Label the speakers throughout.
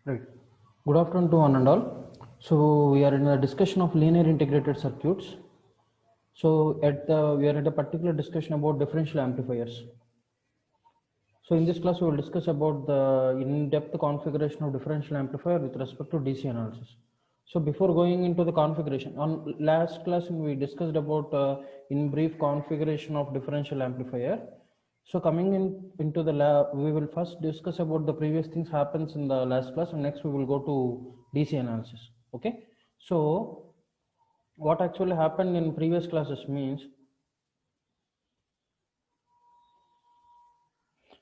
Speaker 1: Right. Good afternoon to one and all. So we are in a discussion of linear integrated circuits. So we are at a particular discussion about differential amplifiers. So in this class we will discuss about the in-depth configuration of differential amplifier with respect to DC analysis. So before going into the configuration, on last class we discussed about in brief configuration of differential amplifier. So coming into the lab, we will first discuss about the previous things happens in the last class, and next we will go to DC analysis. Okay. So what actually happened in previous classes means,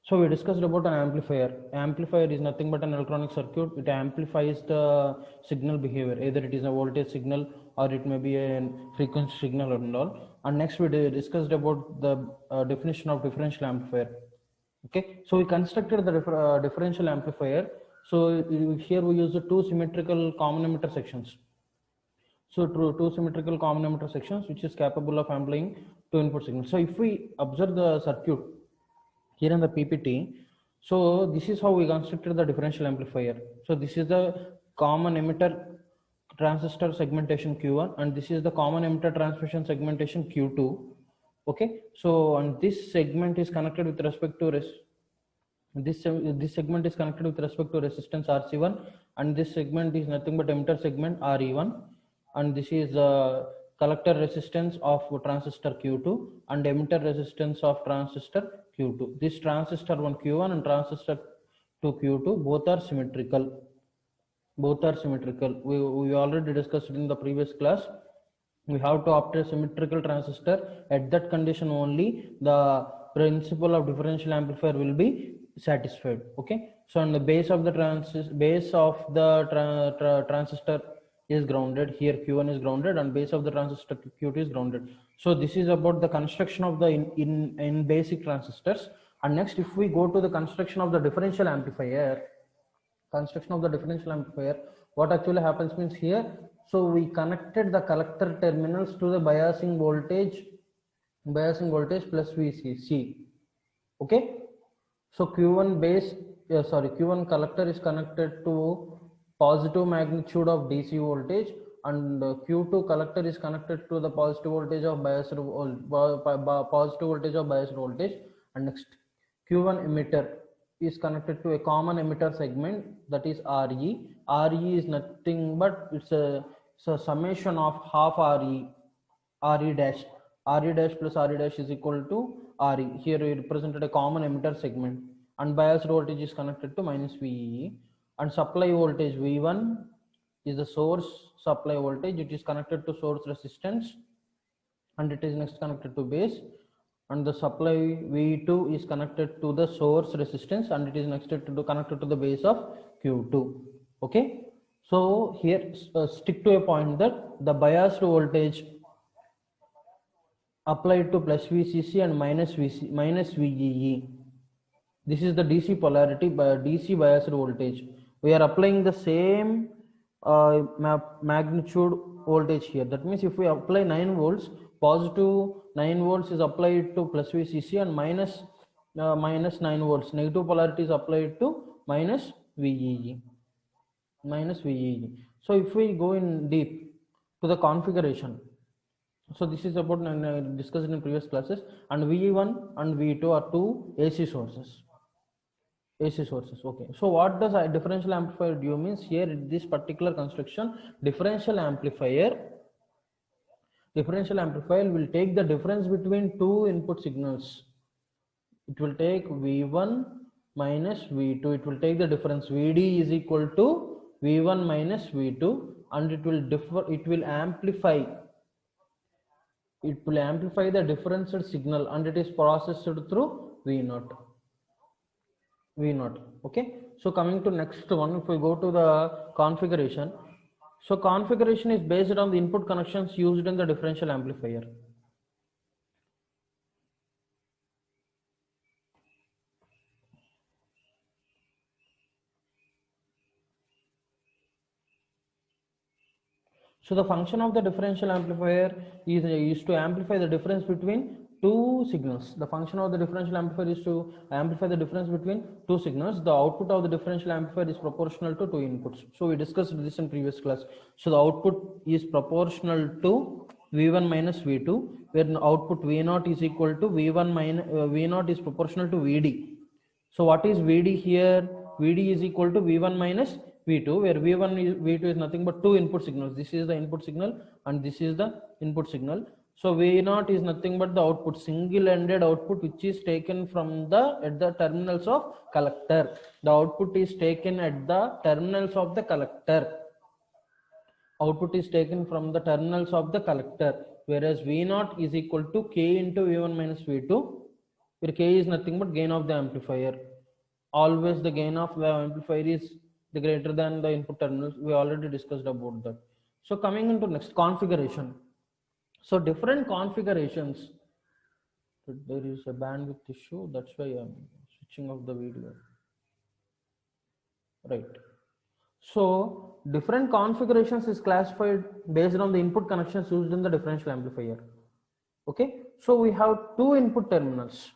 Speaker 1: so we discussed about an amplifier. Amplifier is nothing but an electronic circuit. It amplifies the signal behavior. Either it is a voltage signal or it may be a frequency signal and all. And next we discussed about the definition of differential amplifier. Okay, so we constructed the differential amplifier. So here we use the two symmetrical common emitter sections. So two symmetrical common emitter sections which is capable of amplifying two input signals. So if we observe the circuit here in the PPT, so this is how we constructed the differential amplifier. So this is the common emitter transistor segmentation Q1 and this is the common emitter transmission segmentation Q2. Okay, so and this segment is connected with respect to this segment is connected with respect to resistance RC1 and this segment is nothing but emitter segment RE1 and this is collector resistance of transistor Q2 and emitter resistance of transistor Q2. This transistor 1 Q1 and transistor 2 Q2 both are symmetrical. We already discussed in the previous class. We have to opt a symmetrical transistor. At that condition only the principle of differential amplifier will be satisfied. Okay, so on the base of the transistor is grounded. Here Q1 is grounded and base of the transistor Q2 is grounded. So this is about the construction of the in basic transistors. And next if we go to the construction of the differential amplifier, what actually happens means here, so we connected the collector terminals to the biasing voltage plus VCC. Okay, so Q1 collector is connected to positive magnitude of DC voltage and Q2 collector is connected to the positive voltage of biased voltage. And next Q1 emitter is connected to a common emitter segment, that is RE. RE is nothing but it's a summation of half RE dash. RE dash plus RE dash is equal to RE. Here we represented a common emitter segment and biased voltage is connected to minus VEE and supply voltage V1 is the source supply voltage. It is connected to source resistance and it is next connected to base, and the supply V2 is connected to the source resistance and it is next connected to the base of Q2. Okay, so here stick to a point that the biased voltage applied to plus VCC and minus VEE. This is the DC polarity by DC biased voltage. We are applying the same magnitude voltage here. That means if we apply 9 volts, positive 9 volts is applied to plus VCC and minus 9 volts. Negative polarity is applied to minus VEE. So if we go in deep to the configuration, so this is about discussed in previous classes, and VE1 and VE2 are two AC sources. Okay, so what does a differential amplifier do means here in this particular construction, differential amplifier will take the difference between two input signals. It will take V1 minus V2. It will take the difference. VD is equal to V1 minus V2 and it will amplify the differential signal and it is processed through V0. Okay, so coming to next one, if we go to the configuration, so configuration is based on the input connections used in the differential amplifier. So the function of the differential amplifier is to amplify the difference between two signals. The function of the differential amplifier is to amplify the difference between two signals. The output of the differential amplifier is proportional to two inputs. So we discussed this in previous class. So the output is proportional to V1 minus V2, where the output V0 is equal to V1 minus V0 is proportional to VD. So what is VD here? VD is equal to V1 minus V2, where V1 is V2 is nothing but two input signals. This is the input signal and this is the input signal. So V0 is nothing but the output, single-ended output, which is taken from at the terminals of collector. The output is taken at the terminals of the collector. Output is taken from the terminals of the collector, whereas V0 is equal to K into V1 minus V2, where K is nothing but gain of the amplifier. Always the gain of the amplifier is the greater than the input terminals. We already discussed about that. So coming into next, configuration. So different configurations. There is a bandwidth issue, that's why I'm switching off the video. Right. So different configurations is classified based on the input connections used in the differential amplifier. Okay. So we have two input terminals.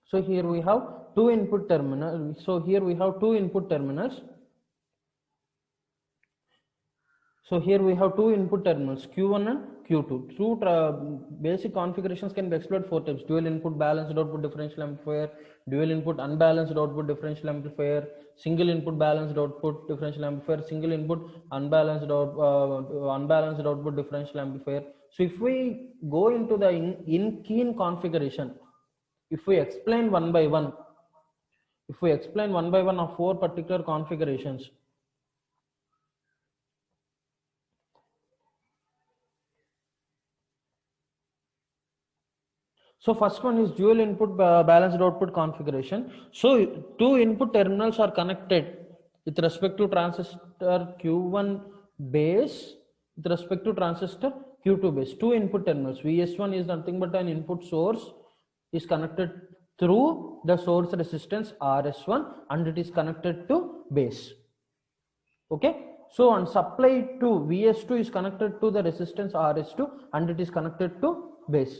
Speaker 1: So here we have two input terminals. So here we have two input terminals. So here we have two input terminals, Q1 and Q2. Two basic configurations can be explored four types: dual input balanced output differential amplifier, dual input unbalanced output differential amplifier, single input balanced output differential amplifier, single input unbalanced output differential amplifier. So if we go into the in-key configuration, if we explain one by one of four particular configurations. So first one is dual input balanced output configuration. So two input terminals are connected with respect to transistor Q1 base with respect to transistor Q2 base. Two input terminals. VS1 is nothing but an input source, is connected through the source resistance RS1 and it is connected to base. Okay. So on supply to VS2 is connected to the resistance RS2 and it is connected to base.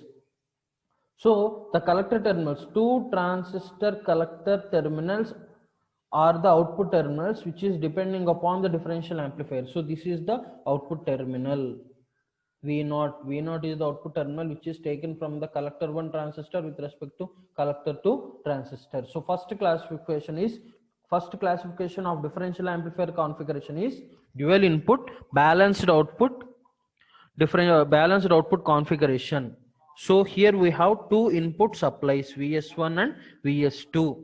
Speaker 1: So the collector terminals, two transistor collector terminals are the output terminals, which is depending upon the differential amplifier. So this is the output terminal. V0 is the output terminal which is taken from the collector 1 transistor with respect to collector 2 transistor. So first classification of differential amplifier configuration is dual input balanced output configuration. So here we have two input supplies, VS1 and VS2,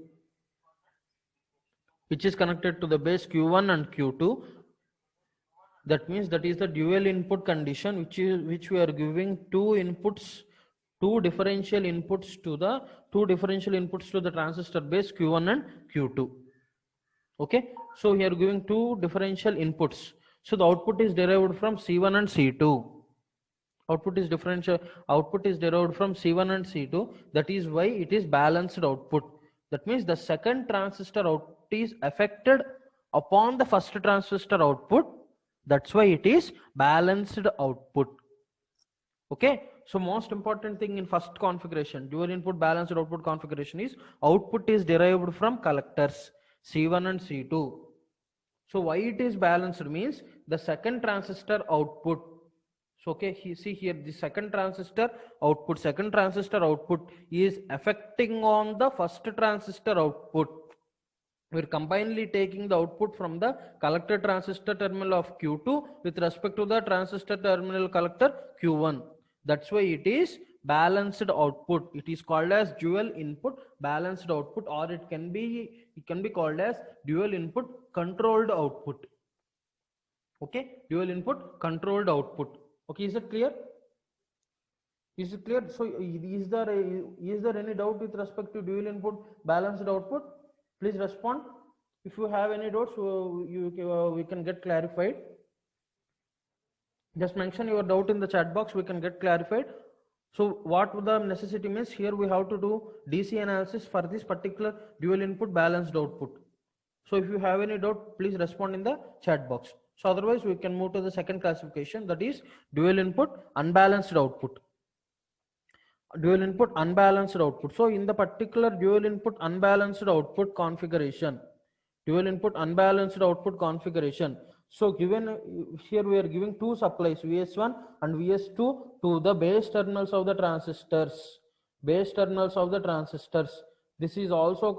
Speaker 1: which is connected to the base Q1 and Q2. That means that is the dual input condition, which we are giving two differential inputs to the transistor base Q1 and Q2. Okay, so we are giving two differential inputs. So the output is derived from C1 and C2. Output is derived from C1 and C2. That is why it is balanced output. That means the second transistor output is affected upon the first transistor output. That's why it is balanced output. Okay. So most important thing in first configuration, dual input balanced output configuration, is output is derived from collectors C1 and C2. So why it is balanced means the second transistor output. So okay, see here the second transistor output is affecting on the first transistor output. We're combinedly taking the output from the collector transistor terminal of Q2 with respect to the transistor terminal collector Q1. That's why it is balanced output. It is called as dual input balanced output, or it can be called as dual input controlled output. Okay, dual input controlled output. Okay, is it clear? Is it clear? So is there any doubt with respect to dual input balanced output? Please respond. If you have any doubts, we can get clarified. Just mention your doubt in the chat box, we can get clarified. So what the necessity means, here we have to do DC analysis for this particular dual input balanced output. So if you have any doubt, please respond in the chat box. So otherwise we can move to the second classification, that is dual input unbalanced output. dual input unbalanced output. So in the particular dual input unbalanced output configuration, so given here we are giving two supplies VS1 and VS2 to the base terminals of the transistors. This is also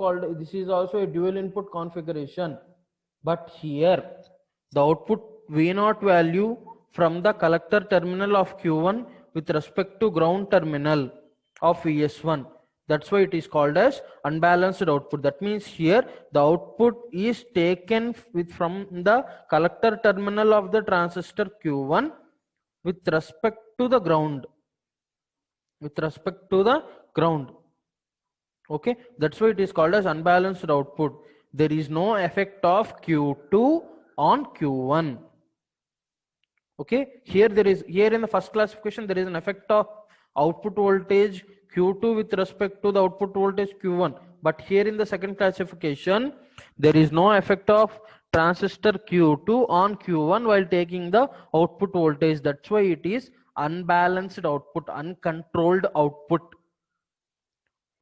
Speaker 1: a dual input configuration. But here the output V0 value from the collector terminal of Q1 with respect to ground terminal of VS1. That's why it is called as unbalanced output. That means here the output is taken from the collector terminal of the transistor Q1 with respect to the ground. Okay, that's why it is called as unbalanced output. There is no effect of Q2 on Q1. Okay, here in the first classification there is an effect of output voltage Q2 with respect to the output voltage Q1, but here in the second classification there is no effect of transistor Q2 on Q1 while taking the output voltage. That's why it is unbalanced output, uncontrolled output.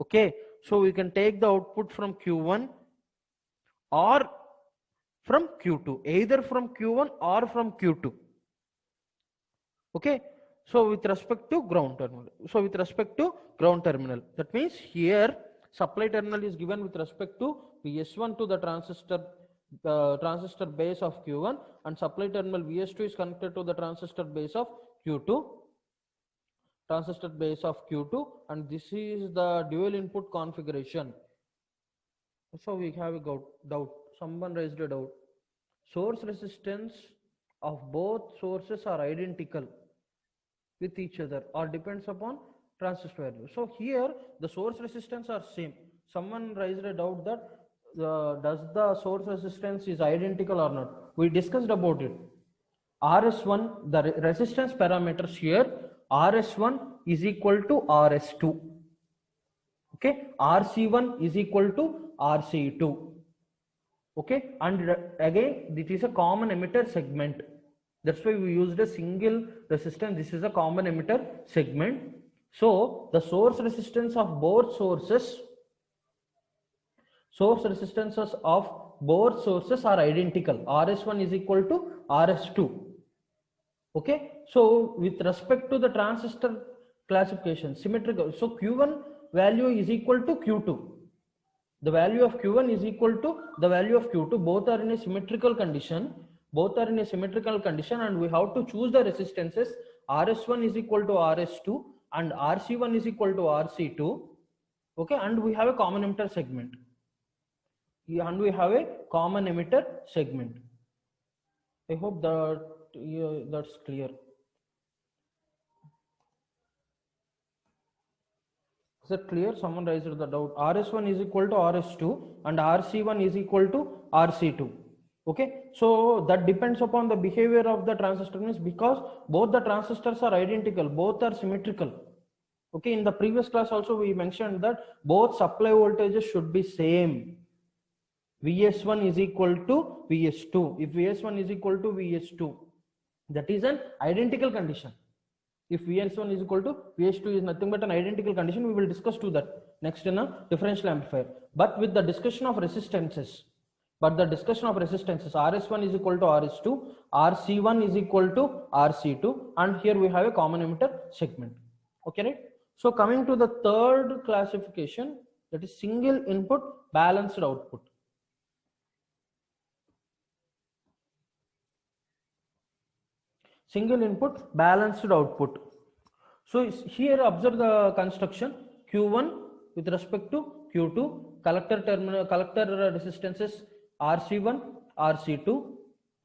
Speaker 1: Okay, so we can take the output from Q1 or from Q2, either from Q1 or from Q2. Okay, so with respect to ground terminal, that means here supply terminal is given with respect to VS1 to the transistor base of Q1, and supply terminal VS2 is connected to the transistor base of Q2, and this is the dual input configuration. So we have a doubt. Someone raised a doubt. Source resistance of both sources are identical with each other or depends upon transistor value. So here the source resistance are same. Someone raised a doubt that does the source resistance is identical or not. We discussed about it. RS1, the resistance parameters here, RS1 is equal to RS2. Okay, RC1 is equal to RC2. Okay, and again it is a common emitter segment. That's why we used a single resistance. This is a common emitter segment. So the source resistances of both sources are identical. RS1 is equal to RS2. Okay, so with respect to the transistor classification, symmetrical. So Q1 value is equal to Q2. The value of Q1 is equal to the value of Q2. Both are in a symmetrical condition. And we have to choose the resistances. RS1 is equal to RS2 and RC1 is equal to RC2. Okay, and we have a common emitter segment. I hope that that's clear. Is that clear? Someone raised the doubt. RS1 is equal to RS2 and RC1 is equal to RC2. Okay, so that depends upon the behavior of the transistor, means because both the transistors are identical, both are symmetrical. Okay, in the previous class also we mentioned that both supply voltages should be same. VS1 is equal to VS2. If VS1 is equal to VS2, that is an identical condition. If VS1 is equal to VS2 is nothing but an identical condition. We will discuss to that next in a differential amplifier. But with the discussion of resistances, RS1 is equal to RS2, RC1 is equal to RC2, and here we have a common emitter segment. Okay, right? So coming to the third classification, that is single input balanced output. Single input balanced output. So here observe the construction. Q1 with respect to Q2, collector resistances RC1, RC2.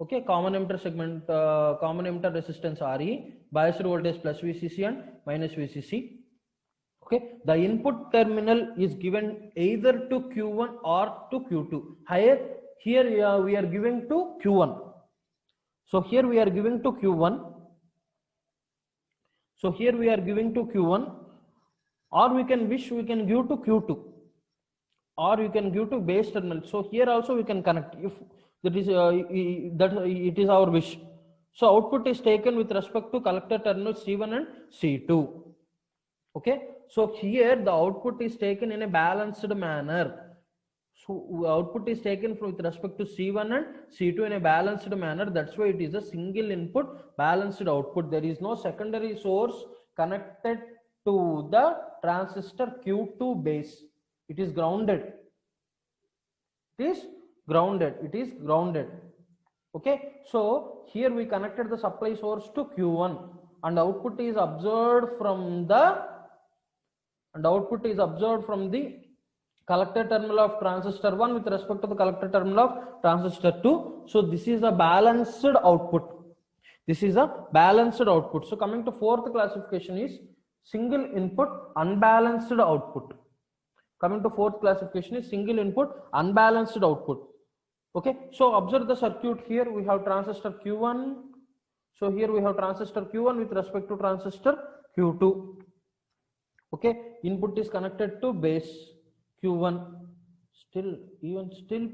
Speaker 1: Okay, common emitter segment, common emitter resistance RE, biased voltage plus VCC and minus VCC. Okay, the input terminal is given either to Q1 or to Q2. Here we are giving to Q1. So here we are giving to Q1. Or we can give to Q2, or we can give to base terminal. So here also we can connect if that is it is our wish. So output is taken with respect to collector terminals C1 and C2. Okay, So here the output is taken in a balanced manner. So output is taken with respect to C1 and C2 in a balanced manner. That's why it is a single input balanced output. There is no secondary source connected to the transistor Q2 base. It is grounded. It is grounded. Okay, so here we connected the supply source to Q1 and output is observed from the collector terminal of transistor 1 with respect to the collector terminal of transistor 2. So this is a balanced output. So coming to fourth classification is single input unbalanced output. Okay, so observe the circuit. Here we have transistor Q1. So here we have transistor Q1 with respect to transistor Q2. Okay, input is connected to base Q1. Still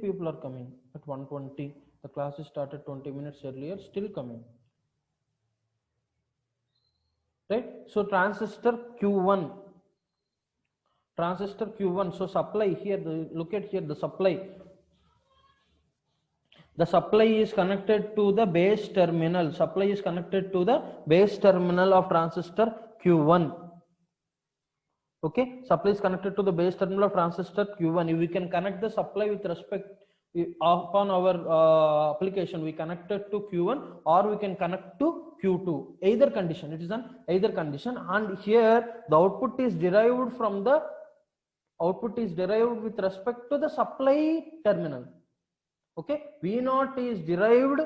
Speaker 1: people are coming at 1:20. The class is started 20 minutes earlier, still coming. Right, so transistor Q1. So supply here, look at here, the supply is connected to the base terminal. Of transistor Q1. Okay, supply is connected to the base terminal of transistor Q1. We can connect the supply with respect upon our application. We connect it to Q1 or we can connect to Q2. Either condition, it is an either condition. And here the output is derived with respect to the supply terminal. Okay, V0 is derived,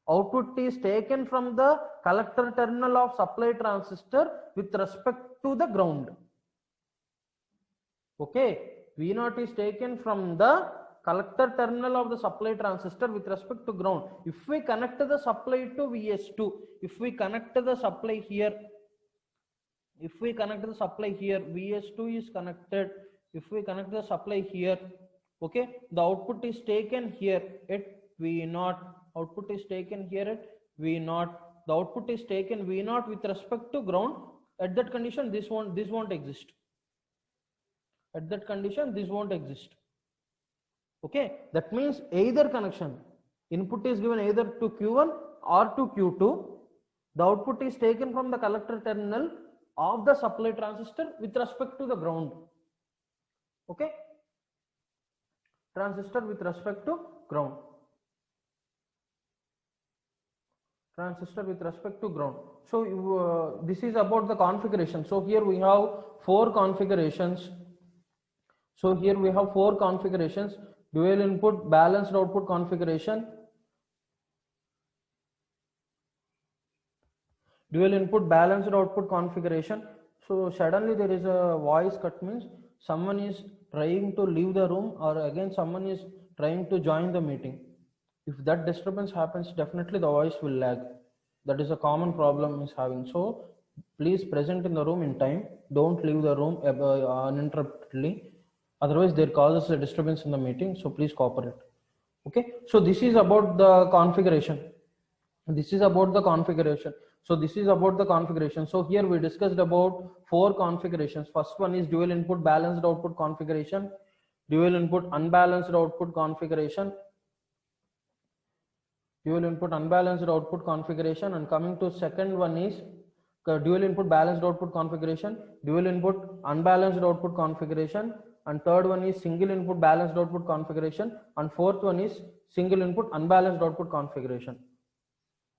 Speaker 1: output is taken from the collector terminal of supply transistor with respect to the ground. Okay, V0 is taken from the collector terminal of the supply transistor with respect to ground. If we connect the supply to VS2, if we connect the supply here, VS2 is connected. If we connect the supply here, okay, the output is taken here at V0. The output is taken V0 with respect to ground. At that condition, this won't exist. Okay, that means either connection, input is given either to Q1 or to Q2. The output is taken from the collector terminal of the supply transistor with respect to the ground. Okay, transistor with respect to ground. So this is about the configuration. So here we have four configurations. Dual input balanced output configuration, So suddenly there is a voice cut, means someone is trying to leave the room or again someone is trying to join the meeting. If that disturbance happens, definitely the voice will lag. That is a common problem is having. So please present in the room in time. Don't leave the room uninterruptedly. Otherwise there causes a disturbance in the meeting. So please cooperate. Okay. So this is about the configuration. So here we discussed about four configurations. First one is dual input balanced output configuration, dual input unbalanced output configuration, and coming to second one is dual input balanced output configuration, dual input unbalanced output configuration, and third one is single input balanced output configuration, and fourth one is single input unbalanced output configuration.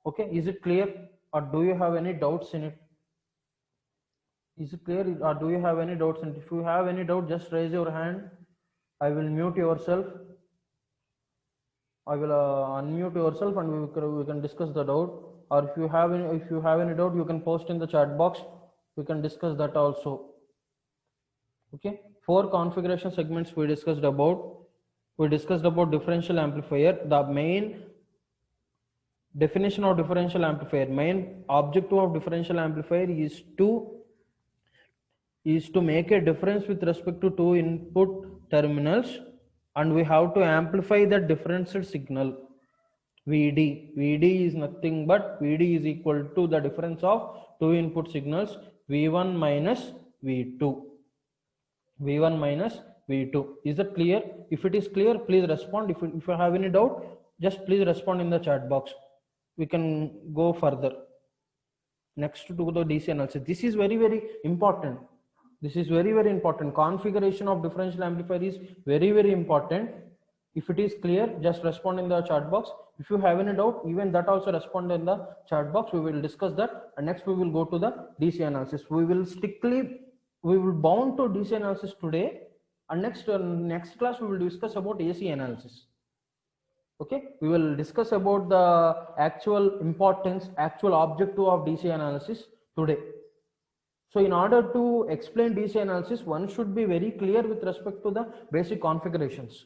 Speaker 1: Okay, is it clear or do you have any doubts in it? If you have any doubt, just raise your hand. I will mute yourself. I will unmute yourself and we can discuss the doubt. Or if you have any doubt, you can post in the chat box. We can discuss that also. Okay, four configuration segments we discussed about. Differential amplifier. The main definition of differential amplifier, main objective of differential amplifier is to make a difference with respect to two input terminals, and we have to amplify the differential signal VD. VD is nothing but VD is equal to the difference of two input signals V1 minus V2. V1 minus V2. Is that clear? If it is clear, please respond. If you have any doubt, just please respond in the chat box. We can go further. Next to the DC analysis. This is very, very important. This is very, very important. Configuration of differential amplifier is very, very important. If it is clear, just respond in the chat box. If you have any doubt, even that also respond in the chat box. We will discuss that. And next we will go to the DC analysis. We will bound to DC analysis today. And next class we will discuss about AC analysis. Okay, we will discuss about the actual importance, actual objective of DC analysis today. So in order to explain DC analysis, one should be very clear with respect to the basic configurations.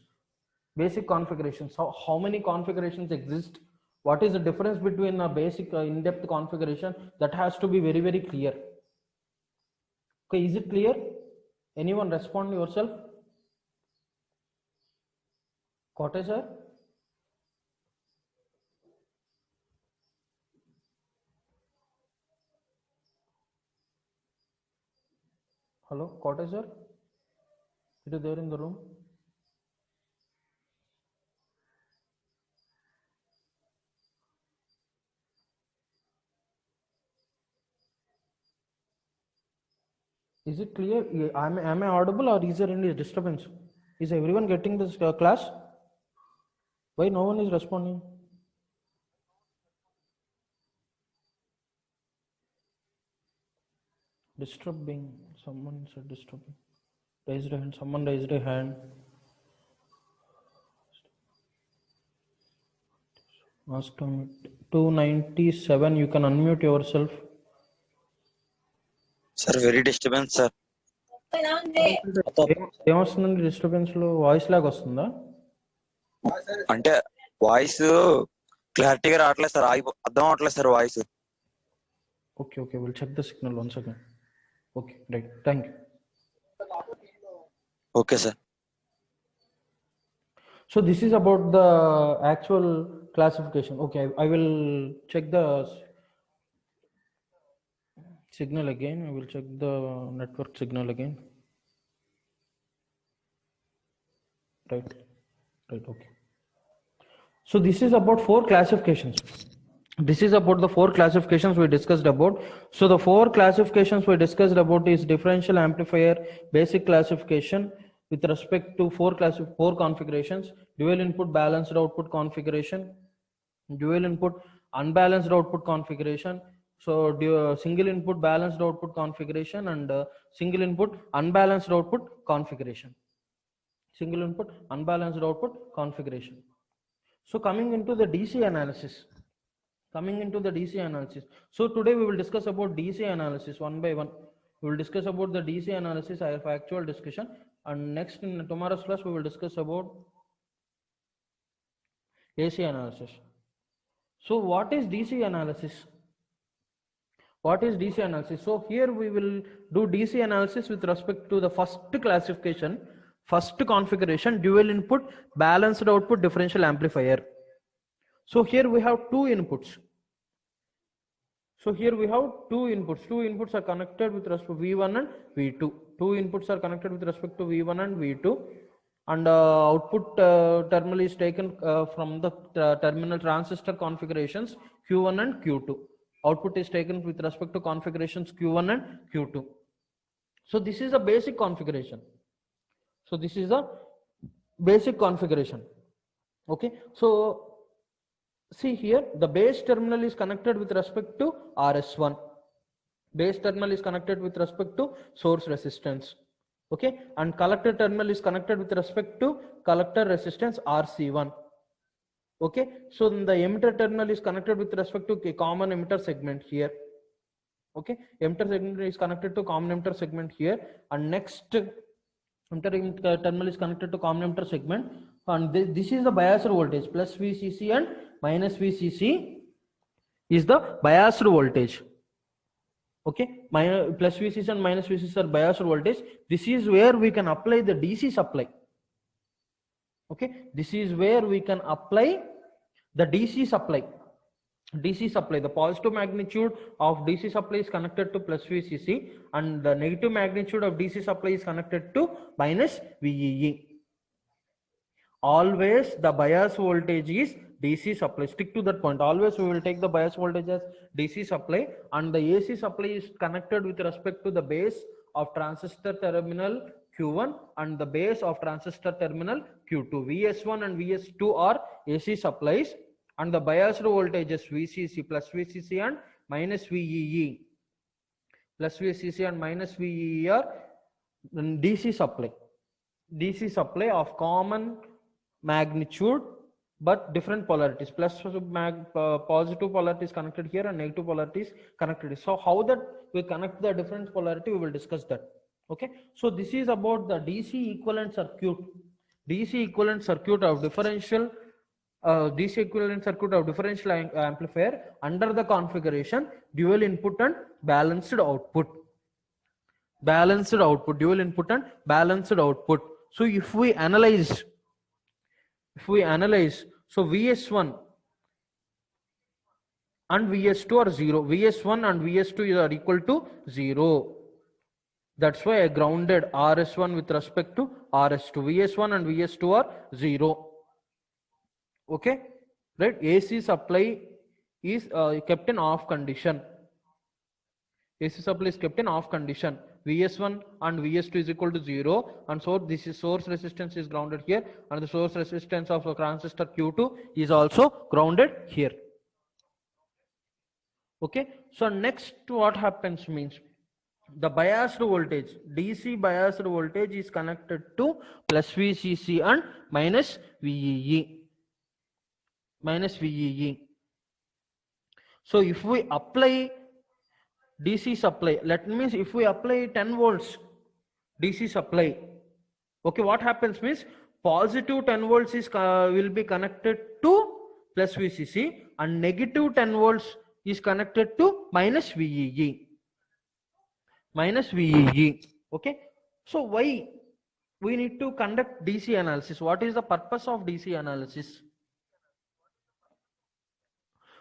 Speaker 1: Basic configurations, how many configurations exist, what is the difference between a basic in-depth configuration, that has to be very, very clear. Okay, is it clear? Anyone respond yourself? Kote sir? Hello, Kote sir? Are you there in the room? Is it clear? Am I audible, or is there any disturbance? Is everyone getting this class? Why no one is responding? Disturbing. Someone said disturbing. Raised a hand. Someone raised a hand. Ask 297. You can unmute yourself.
Speaker 2: Sir, very disturbance, sir.
Speaker 1: ఏమొస్తుందండి disturbance లో? Voice లాగా వస్తుందా?
Speaker 2: అంటే voice క్లారిటీగా రావట్లేదు sir, అర్థం అవట్లేదు sir voice.
Speaker 1: Okay okay, will check the signal once again. Okay right, thank you.
Speaker 2: Okay sir.
Speaker 1: So this is about the actual classification. Okay, I will check the signal again. I will check the network signal again. Right, okay. So this is about 4 classifications. This is about the 4 classifications we discussed about. So the 4 classifications we discussed about is differential amplifier, basic classification with respect to 4 configurations: dual input balanced output configuration, dual input unbalanced output configuration, so single input balanced output configuration, and single input unbalanced output configuration. Single input unbalanced output configuration. So coming into the DC analysis. So today we will discuss about DC analysis one by one. We will discuss about the DC analysis. I have actual discussion, and next in tomorrow's class we will discuss about AC analysis. So what is DC analysis? So here we will do DC analysis with respect to the first classification, first configuration: dual input balanced output differential amplifier. So here we have 2 inputs. Two inputs are connected with respect to V1 and V2. 2 inputs are connected with respect to V1 and V2, and output terminal is taken from the terminal transistor configurations Q1 and Q2. Output is taken with respect to configurations Q1 and Q2. So this is a basic configuration. Okay, so see here, the base terminal is connected with respect to RS1. Base terminal is connected with respect to source resistance. Okay, and collector terminal is connected with respect to collector resistance RC1. Okay, so the emitter terminal is connected with respect to a common emitter segment here. Okay, emitter segment is connected to common emitter segment here, and next emitter terminal is connected to common emitter segment, and this is the biased voltage. Plus VCC and minus VCC is the biased voltage. Okay, plus VCC and minus VCC are biased voltage. This is where we can apply the DC supply. Okay, this is where we can apply the DC supply. DC supply, the positive magnitude of DC supply is connected to plus VCC, and the negative magnitude of DC supply is connected to minus VEE. Always the bias voltage is DC supply. Stick to that point. Always we will take the bias voltage as DC supply, and the AC supply is connected with respect to the base of transistor terminal Q1 and the base of transistor terminal Q2. VS1 and VS2 are AC supplies, and the biased voltages VCC plus VCC and minus VEE. Plus VCC and minus VEE are DC supply. DC supply of common magnitude but different polarities. Plus positive polarity is connected here and negative polarity is connected here. So how that we connect the different polarity, we will discuss that. Okay, so this is about the DC equivalent circuit. DC equivalent circuit of differential DC equivalent circuit of differential amplifier under the configuration dual input and balanced output. Balanced output, dual input and balanced output. So if we analyze, so VS1 and VS2 are 0. VS1 and VS2 are equal to 0. That's why I grounded RS1 with respect to RS2. VS1 and VS2 are 0. Okay, right? AC supply is kept in off condition. AC supply is kept in off condition. VS1 and VS2 is equal to 0, and so this is source resistance is grounded here, and the source resistance of the transistor Q2 is also grounded here. Okay, so next what happens means the biased voltage, DC biased voltage is connected to plus VCC and minus VEE. Minus VEE. So if we apply DC supply, that means if we apply 10 volts DC supply, okay, what happens means positive 10 volts is will be connected to plus VCC, and negative 10 volts is connected to minus VEE. Minus VEE. Okay, so why we need to conduct DC analysis? What is the purpose of DC analysis?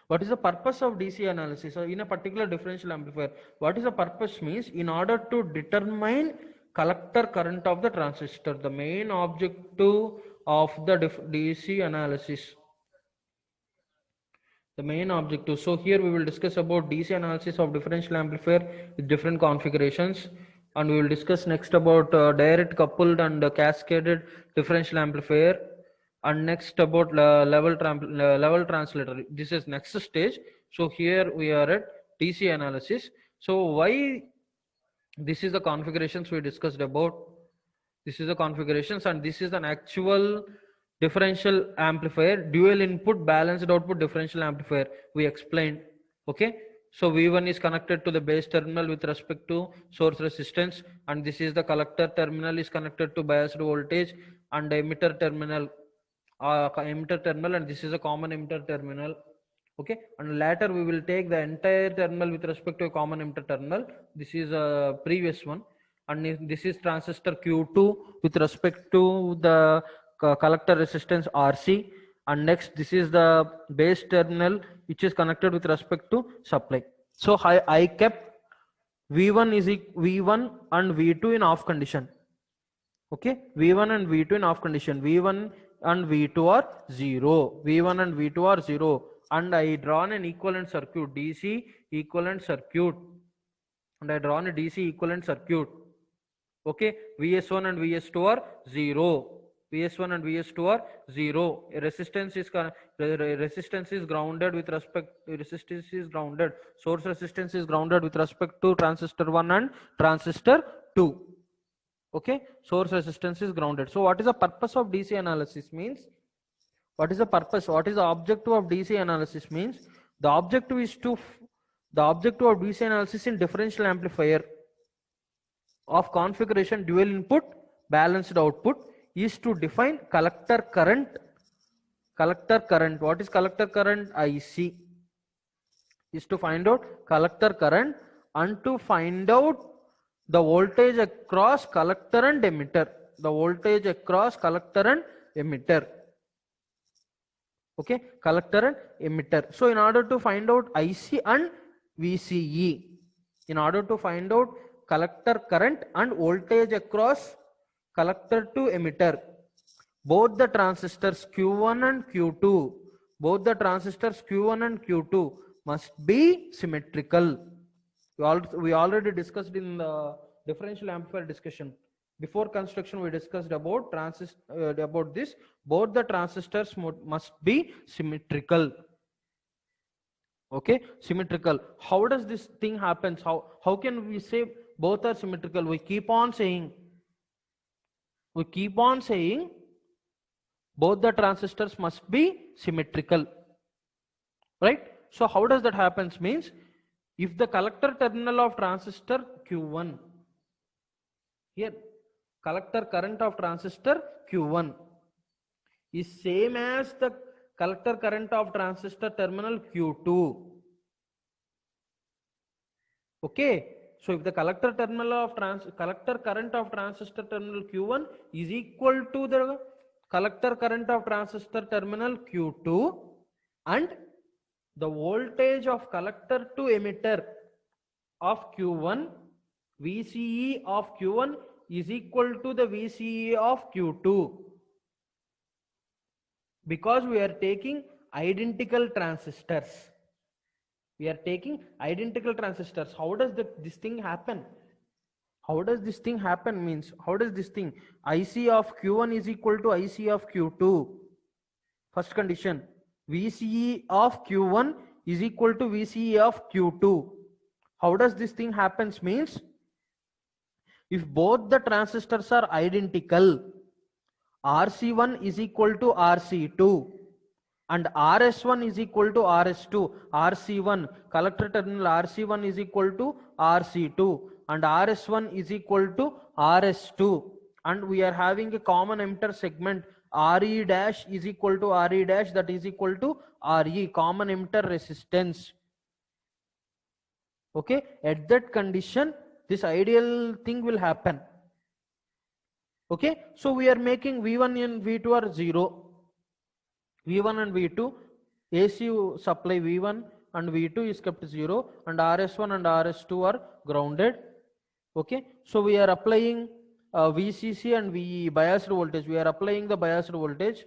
Speaker 1: What is the purpose of DC analysis in a particular differential amplifier? What is the purpose means in order to determine collector current of the transistor, the main objective of the DC analysis. The main objective. So here we will discuss about DC analysis of differential amplifier with different configurations, and we will discuss next about direct coupled and cascaded differential amplifier, and next about level translator. This is next stage. So here we are at DC analysis. So why this is the configurations we discussed about. This is the configurations, and this is an actual differential amplifier, dual input balanced output differential amplifier we explained. Okay, so V1 is connected to the base terminal with respect to source resistance, and this is the collector terminal is connected to biased voltage, and the emitter terminal and this is a common emitter terminal. Okay, and later we will take the entire terminal with respect to a common emitter terminal. This is a previous one, and this is transistor Q2 with respect to the collector resistance RC, and next this is the base terminal which is connected with respect to supply. So I kept V1 and V2 in off condition. Okay, V1 and V2 in off condition. V1 and V2 are 0. V1 and V2 are 0, and I drawn an equivalent circuit, DC equivalent circuit, and I drawn a DC equivalent circuit. Okay, VS1 and VS2 are 0. VS1 and VS2 are 0. Resistance is grounded with respect. Resistance is grounded. Source resistance is grounded with respect to transistor 1 and transistor 2. Okay, source resistance is grounded. So what is the purpose of DC analysis means? What is the purpose? What is the objective of DC analysis means? The objective is to the objective of DC analysis in differential amplifier of configuration dual input balanced output is to define collector current. Collector current. What is collector current? IC is to find out collector current and to find out the voltage across collector and emitter. The voltage across collector and emitter. Okay, collector and emitter. So in order to find out IC and VCE, in order to find out collector current and voltage across collector to emitter, both the transistors Q1 and Q2, both the transistors Q1 and Q2 must be symmetrical. We already discussed in the differential amplifier discussion. Before construction, we discussed about about this. Both the transistors must be symmetrical. Okay, symmetrical. How does this thing happen? How can we say both are symmetrical? We keep on saying both the transistors must be symmetrical, right? So how does that happen? Means if the collector terminal of transistor Q1, here collector current of transistor Q1 is same as the collector current of transistor terminal Q2. Okay, so if the collector terminal of collector current of transistor terminal Q1 is equal to the collector current of transistor terminal Q2, and the voltage of collector to emitter of Q1, VCE of Q1 is equal to the VCE of Q2, because we are taking identical transistors. We are taking identical transistors. How does this thing happen? How does this thing happen? Means how does this thing IC of Q1 is equal to IC of Q2? First condition, VCE of Q1 is equal to VCE of Q2. How does this thing happens? Means if both the transistors are identical, RC1 is equal to RC2 and RS1 is equal to RS2. RC1, collector terminal RC1 is equal to RC2 and RS1 is equal to RS2, and we are having a common emitter segment RE dash is equal to RE dash, that is equal to RE, common emitter resistance. Okay, at that condition this ideal thing will happen. Okay, so we are making V1 and V2 are 0. V1 and V2, AC supply V1 and V2 is kept 0, and RS1 and RS2 are grounded. Okay, so we are applying VCC and VE, biased voltage. We are applying the biased voltage.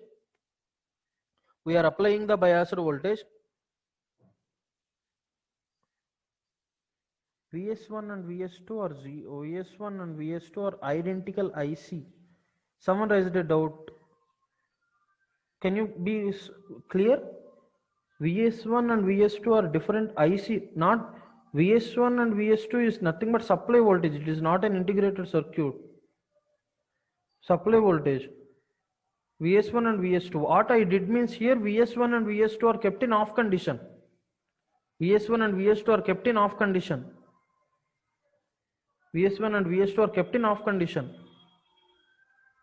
Speaker 1: VS1 and VS2 are 0. VS1 and VS2 are identical IC. Someone raised a doubt. Can you be clear? VS1 and VS2 are different IC. Not VS1 and VS2 is nothing but supply voltage. It is not an integrated circuit. Supply voltage. VS1 and VS2. What I did means here VS1 and VS2 are kept in off condition. VS1 and VS2 are kept in off condition. VS1 and VS2 are kept in off condition.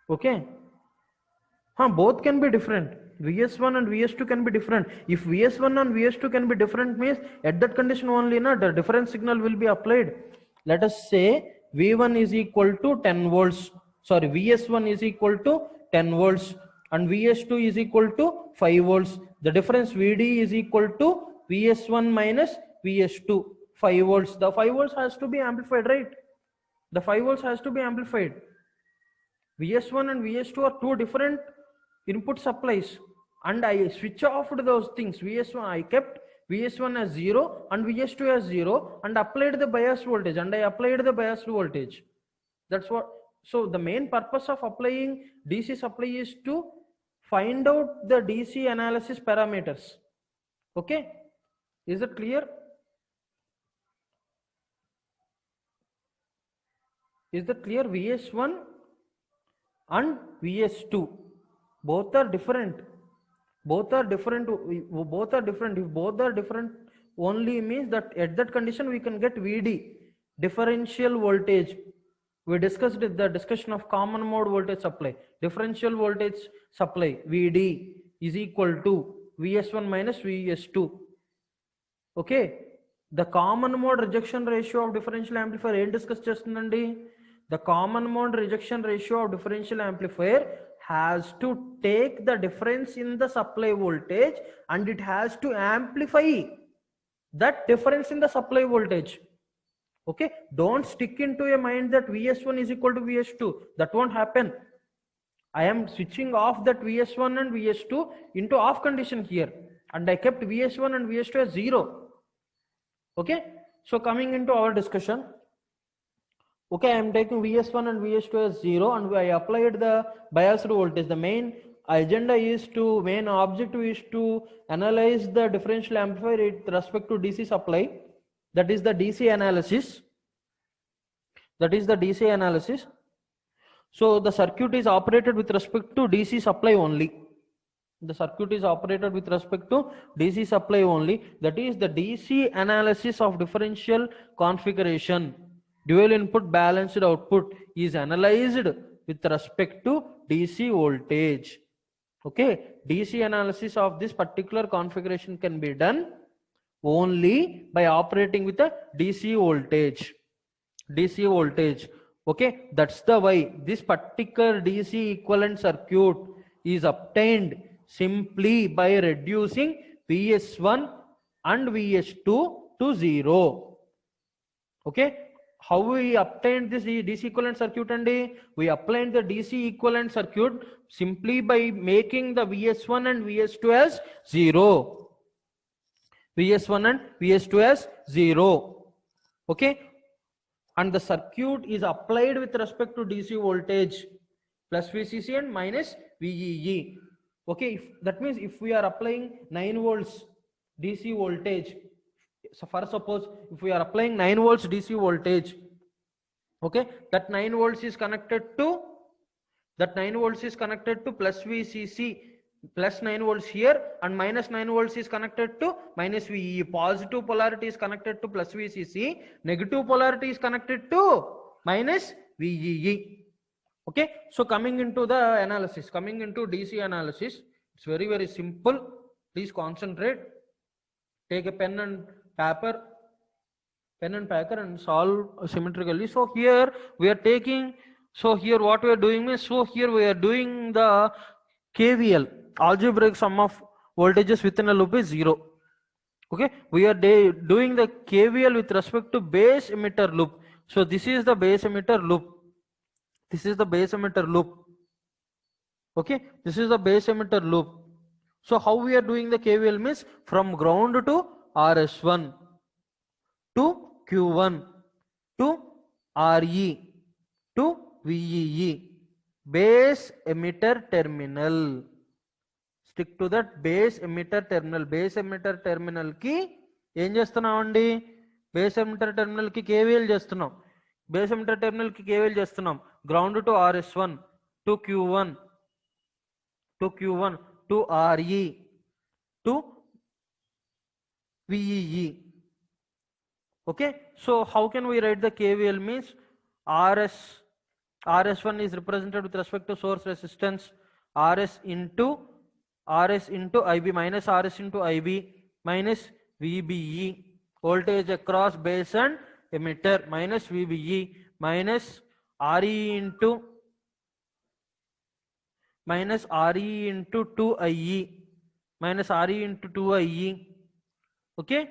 Speaker 1: Okay. Both can be different. VS1 and VS2 can be different. If VS1 and VS2 can be different means at that condition only the different signal will be applied. Let us say V1 is equal to 10 volts. Sorry, VS1 is equal to 10 volts and VS2 is equal to 5 volts. The difference VD is equal to VS1 minus VS2, 5 volts. The 5 volts has to be amplified, right? The 5 volts has to be amplified. VS1 and VS2 are two different input supplies, and I switch off those things. VS1, I kept VS1 as 0 and VS2 as 0 and applied the bias voltage, and I applied the bias voltage. That's what. So the main purpose of applying DC supply is to find out the DC analysis parameters. Okay, is it clear? Is that clear? VS1 and VS2 both are different. Both are different. If both are different, only means that at that condition we can get VD, differential voltage. We discussed the discussion of common mode voltage supply. Differential voltage supply VD is equal to VS1 minus VS2. Okay, the common mode rejection ratio of differential amplifier discuss chestundandi. The common mode rejection ratio of differential amplifier has to take the difference in the supply voltage and it has to amplify that difference in the supply voltage. Okay, don't stick into your mind that VS1 is equal to VS2. That won't happen. I am switching off that VS1 and VS2 into off condition here, and I kept VS1 and VS2 as 0. Okay, so coming into our discussion, okay, I am taking VS1 and VS2 as 0 and I applied the biased voltage. The main objective is to analyze the differential amplifier with respect to DC supply. That is the DC analysis. So the circuit is operated with respect to DC supply only. That is the DC analysis of differential configuration. Dual input balanced output is analyzed with respect to DC voltage. Okay, DC analysis of this particular configuration can be done only by operating with a DC voltage. Okay, that's the why this particular DC equivalent circuit is obtained simply by reducing VS1 and VS2 to 0. Okay, how we obtained this DC equivalent circuit? And we applied the DC equivalent circuit simply by making the VS1 and VS2 as 0. Okay, and the circuit is applied with respect to DC voltage plus VCC and minus VEE. Okay, that means if we are applying 9 volts DC voltage, so for suppose if we are applying 9 volts DC voltage, okay, that 9 volts is connected to plus VCC, plus 9 volts here, and minus 9 volts is connected to minus VE. Positive polarity is connected to plus VCC, negative polarity is connected to minus VEE. Okay, so coming into the analysis, coming into DC analysis, it's very, very simple. Please concentrate. Take a pen and paper and solve symmetrically. So here we are taking, so here what we are doing is, so here we are doing the KVL, algebraic sum of voltages within a loop is 0. Okay, we are doing the KVL with respect to base emitter loop. So this is the base emitter loop. Okay, this is the base emitter loop. So how we are doing the KVL means from ground to RS1 to Q1 to RE to VEE, base emitter terminal. Stick to that base emitter terminal. Base emitter terminal ki em chestunnamandi, base emitter terminal ki KVL chestunnam. Base emitter terminal ki KVL chestunnam. Ground to RS1 to Q1 to RE to VEE. Okay, so how can we write the KVL means RS1 is represented with respect to source resistance RS into IB minus RS into IB minus VBE, voltage across base and emitter minus VBE minus RE into 2IE minus RE into 2IE. Okay,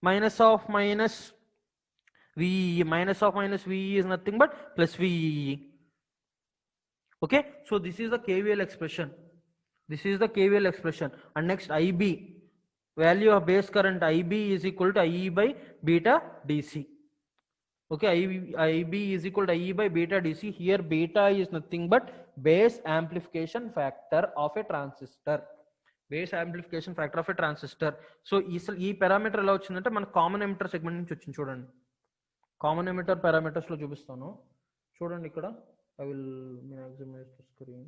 Speaker 1: minus of minus VE, minus of minus VE is nothing but plus VE. Okay, so this is the KVL expression. And next IB, value of base current IB is equal to IE by beta DC. Okay, IB is equal to IE by beta DC. Here beta is nothing but base amplification factor of a transistor. So ఈ parameter ఎలా వచ్చిందంటే మన common emitter segment నుంచి వచ్చింది. చూడండి, common emitter parameters లో చూపిస్తాను. చూడండి ఇక్కడ, I will maximize the screen.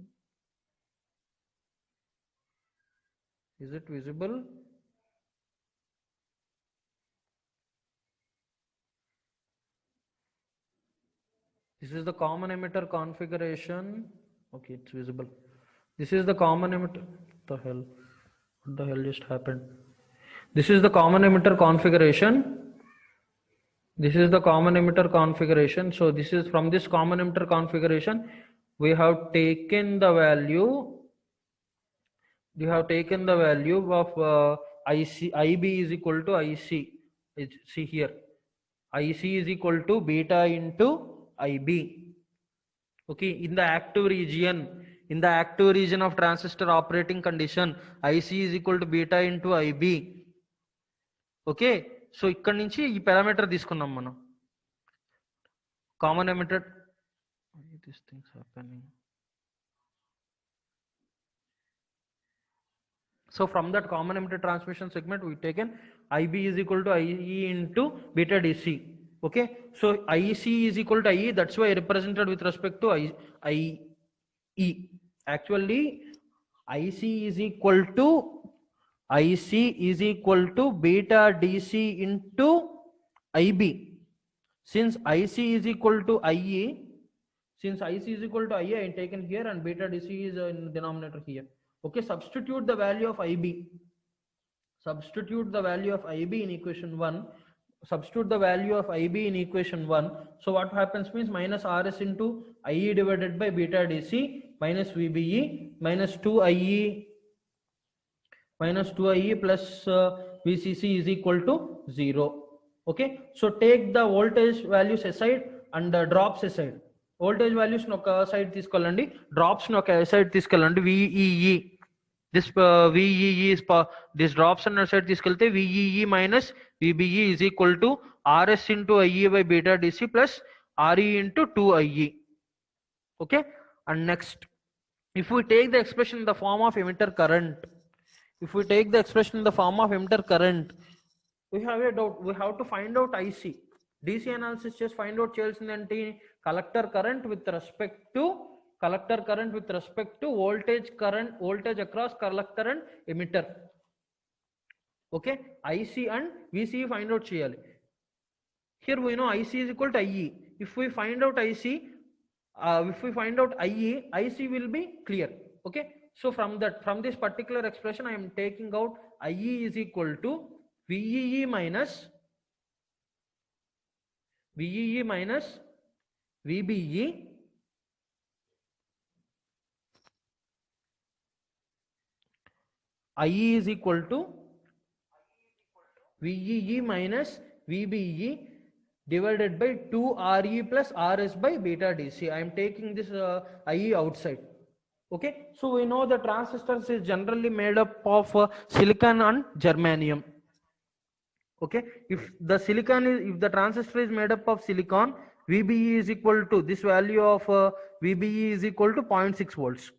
Speaker 1: Is it visible? This is the common emitter configuration. Okay, it's visible. This is the common emitter. What the hell just happened? This is the common emitter configuration. So this is from this common emitter configuration, we have taken the value of IB is equal to IC. See here, IC is equal to beta into IB. Okay, in the active region of transistor operating condition, IC is equal to beta into IB. Okay, so ఇక్కడ నుంచి ఈ parameter తీసుకున్నాం మనం, common emitter. These things happening. So from that common emitter transmission segment, we taken IB is equal to IE into beta DC. Okay, so IC is equal to IE, that's why represented with respect to IE. Actually, IC is equal to beta DC into IB. Since IC is equal to IE, I am taken here, and beta DC is in denominator here. Okay, substitute the value of IB. In equation 1. Substitute the value of IB in equation 1. So what happens means minus RS into IE divided by beta DC minus VBE minus 2IE plus VCC is equal to 0. Okay, so take the voltage values aside and the drops aside. Voltage values no ka side తీసుకెళ్ళండి, drops no ka side తీసుకెళ్ళండి. VEE, this VEE is this drops on side తీసుకెళ్తే VEE minus VBE is equal to RS into IE by beta DC plus RE into 2IE. Okay, and next, if we take the expression in the form of emitter current, we have a doubt. We have to find out IC. DC analysis just find out చేయాల్సిందంటే collector current with respect to voltage across collector and emitter. Okay, IC and VC find out cheyali. Here we know IC is equal to IE. If we find out IE, IC will be clear. Okay, so from this particular expression, I am taking out IE is equal to VEE minus VBE IE is equal to VEE minus VBE divided by 2RE plus RS by beta DC. I am taking this IE outside. Okay, so we know the transistors is generally made up of silicon and germanium. Okay, if the transistor is made up of silicon, VBE is equal to this value of VBE is equal to 0.6 volts.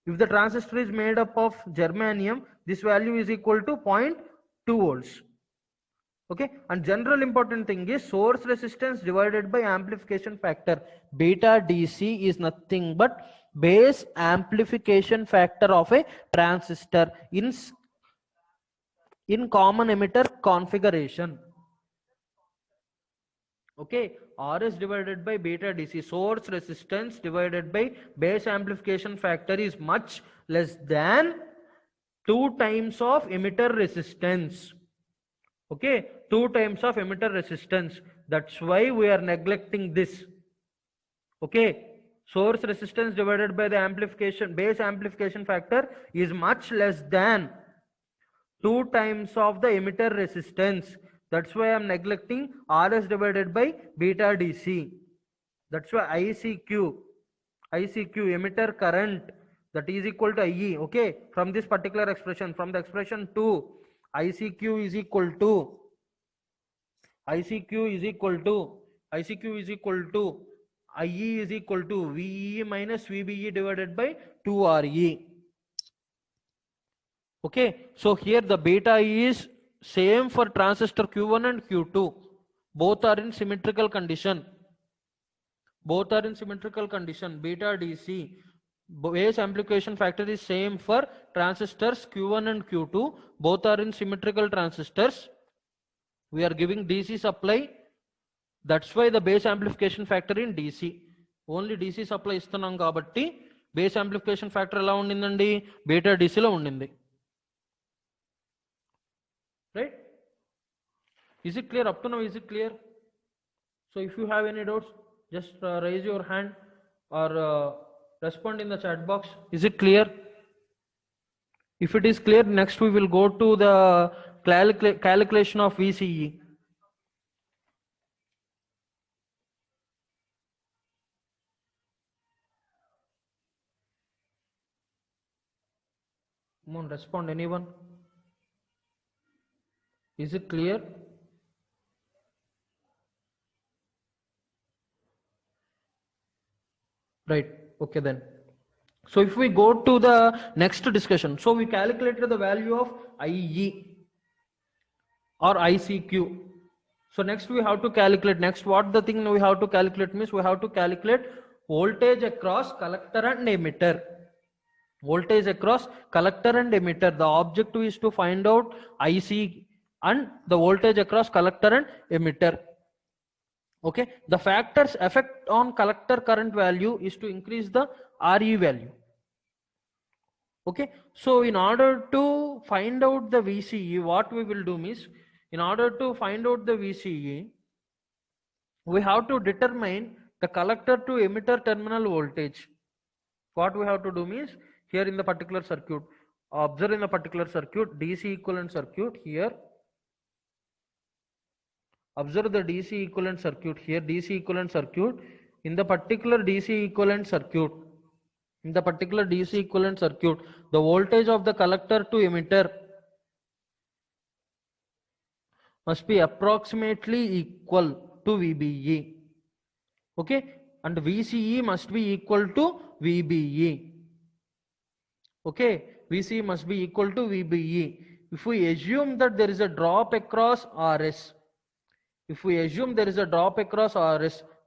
Speaker 1: If the transistor is made up of germanium, this value is equal to 0.2 volts. Okay, and general important thing is source resistance divided by amplification factor. Beta DC is nothing but base amplification factor of a transistor in common emitter configuration. Okay, RS divided by beta DC, source resistance divided by base amplification factor is much less than 2 times of emitter resistance. Okay, 2 times of emitter resistance. That's why we are neglecting this. Okay, source resistance divided by the base amplification factor is much less than 2 times of the emitter resistance. That's why I am neglecting RS divided by beta DC. That's why ICQ emitter current, that is equal to IE. Okay, from this particular expression, from the expression 2, ICQ is equal to IE is equal to VE minus VBE divided by 2RE. Okay, so here the beta is same for transistor Q1 and Q2. Both are in symmetrical condition. Beta DC, base amplification factor is same for transistors Q1 and Q2. Both are in symmetrical transistors. We are giving DC supply. That's why the base amplification factor in DC. Only DC supply ఇస్తున్నాం కాబట్టి base amplification factor ఎలా ఉండిందండి, beta DC లో ఉండింది. Right? Is it clear? Up to now, is it clear? So if you have any doubts, just raise your hand or Respond in the chat box. Is it clear? If it is clear, next we will go to the calculation of VCE. Come on, respond, anyone? Is it clear? Right, okay then. So if we go to the next discussion, so we calculated the value of IE or ICQ. So next we have to calculate, what the thing we have to calculate means we have to calculate voltage across collector and emitter. Voltage across collector and emitter. The objective is to find out IC and the voltage across collector and emitter. Okay, the factors effect on collector current value is to increase the RE value. Okay, so in order to find out the VCE, what we will do is, in order to find out the VCE, we have to determine the collector to emitter terminal voltage. What we have to do means, here in the particular circuit, observe in the particular circuit, DC equivalent circuit here. Observe the DC equivalent circuit here, DC equivalent circuit. In the particular DC equivalent circuit, the voltage of the collector to emitter must be approximately equal to VBE. Okay, and VCE must be equal to VBE. Okay, VCE must be equal to VBE. If we assume that there is a drop across RS,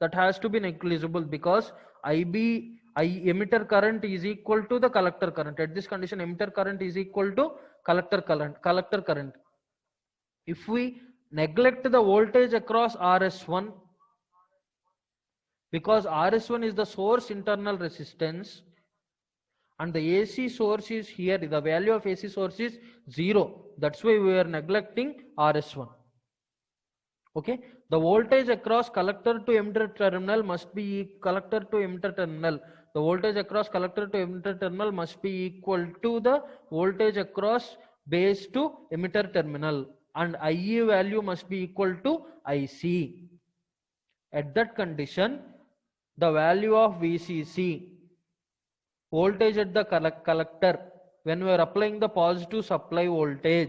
Speaker 1: that has to be negligible, because emitter current is equal to the collector current. At this condition, emitter current is equal to collector current. If we neglect the voltage across RS1, because RS1 is the source internal resistance and the AC source is here, the value of AC source is 0. That's why we are neglecting RS1. Okay, the voltage across collector to emitter terminal must be The voltage across collector to emitter terminal must be equal to the voltage across base to emitter terminal, and IE value must be equal to IC. At that condition, the value of VCC, voltage at the collector, when we are applying the positive supply voltage,